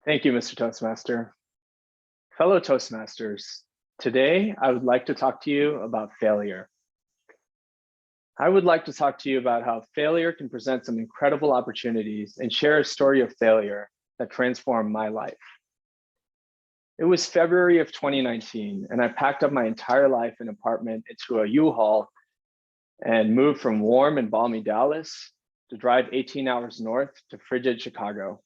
Thank you, Mr. Toastmaster. Fellow Toastmasters, today I would like to talk to you about failure. I would like to talk to you about how failure can present some incredible opportunities and share a story of failure that transformed my life. It was February of 2019, and I packed up my entire life and apartment into a U-Haul and moved from warm and balmy Dallas to drive 18 hours north to frigid Chicago.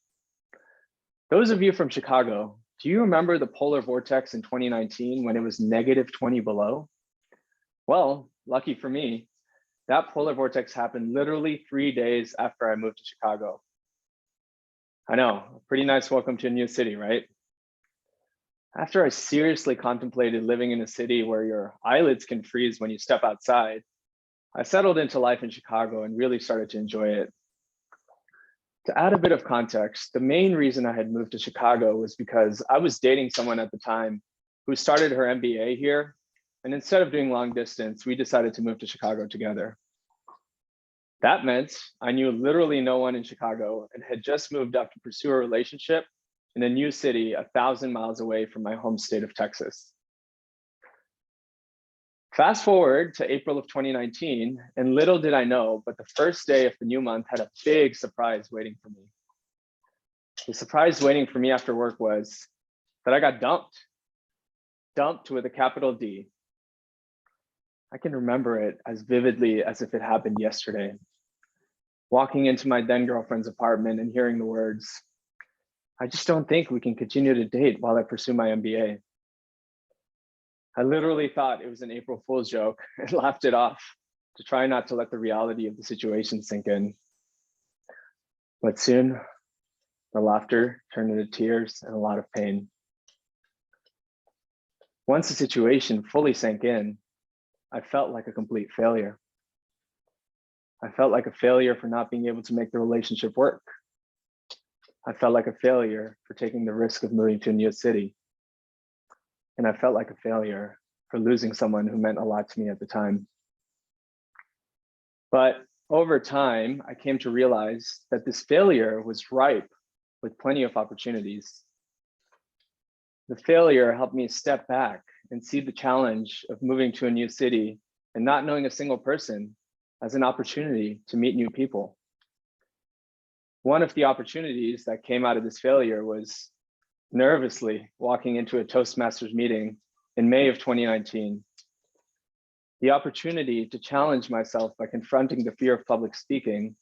Those of you from Chicago, do you remember the polar vortex in 2019 when it was -20 below? Well, lucky for me, that polar vortex happened literally 3 days after I moved to Chicago. I know, a pretty nice welcome to a new city, right? After I seriously contemplated living in a city where your eyelids can freeze when you step outside, I settled into life in Chicago and really started to enjoy it. To add a bit of context, the main reason I had moved to Chicago was because I was dating someone at the time who started her MBA here. And instead of doing long distance, we decided to move to Chicago together. That meant I knew literally no one in Chicago and had just moved up to pursue a relationship in a new city 1,000 miles away from my home state of Texas. Fast forward to April of 2019, and little did I know, but the first day of the new month had a big surprise waiting for me. The surprise waiting for me after work was that I got dumped with a capital D. I can remember it as vividly as if it happened yesterday. Walking into my then girlfriend's apartment and hearing the words, "I just don't think we can continue to date while I pursue my MBA." I literally thought it was an April Fool's joke and laughed it off to try not to let the reality of the situation sink in. But soon, the laughter turned into tears and a lot of pain. Once the situation fully sank in, I felt like a complete failure. I felt like a failure for not being able to make the relationship work. I felt like a failure for taking the risk of moving to a new city. And I felt like a failure for losing someone who meant a lot to me at the time. But over time, I came to realize that this failure was ripe with plenty of opportunities. The failure helped me step back and see the challenge of moving to a new city and not knowing a single person as an opportunity to meet new people. One of the opportunities that came out of this failure was nervously walking into a Toastmasters meeting in May of 2019. The opportunity to challenge myself by confronting the fear of public speaking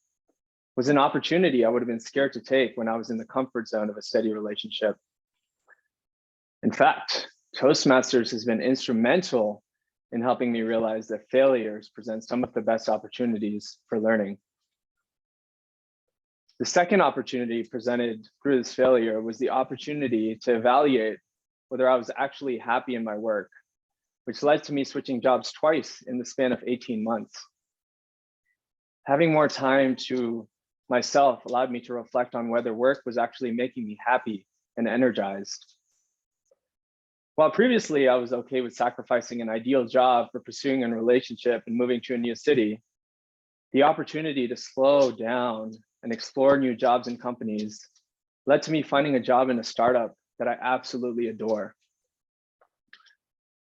was an opportunity I would have been scared to take when I was in the comfort zone of a steady relationship. In fact, Toastmasters has been instrumental in helping me realize that failures present some of the best opportunities for learning. The second opportunity presented through this failure was the opportunity to evaluate whether I was actually happy in my work, which led to me switching jobs twice in the span of 18 months. Having more time to myself allowed me to reflect on whether work was actually making me happy and energized. While previously I was okay with sacrificing an ideal job for pursuing a relationship and moving to a new city, the opportunity to slow down and explore new jobs and companies led to me finding a job in a startup that I absolutely adore.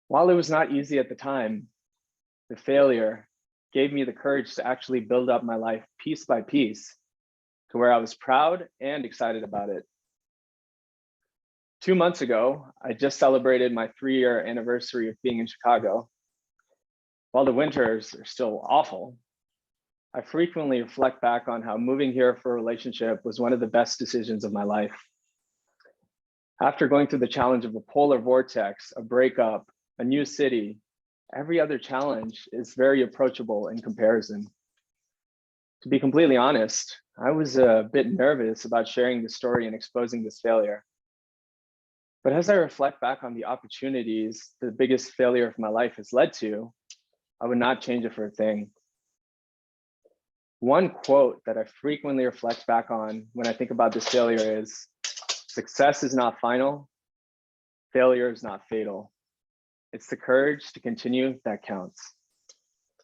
While it was not easy at the time, the failure gave me the courage to actually build up my life piece by piece to where I was proud and excited about it. 2 months ago, I just celebrated my 3-year anniversary of being in Chicago. While the winters are still awful, I frequently reflect back on how moving here for a relationship was one of the best decisions of my life. After going through the challenge of a polar vortex, a breakup, a new city, every other challenge is very approachable in comparison. To be completely honest, I was a bit nervous about sharing this story and exposing this failure. But as I reflect back on the opportunities the biggest failure of my life has led to, I would not change it for a thing. One quote that I frequently reflect back on when I think about this failure is, "Success is not final, failure is not fatal. It's the courage to continue that counts."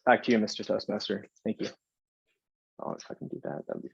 Back to you, Mr. Toastmaster. Thank you. Oh, if I can do that, that'd be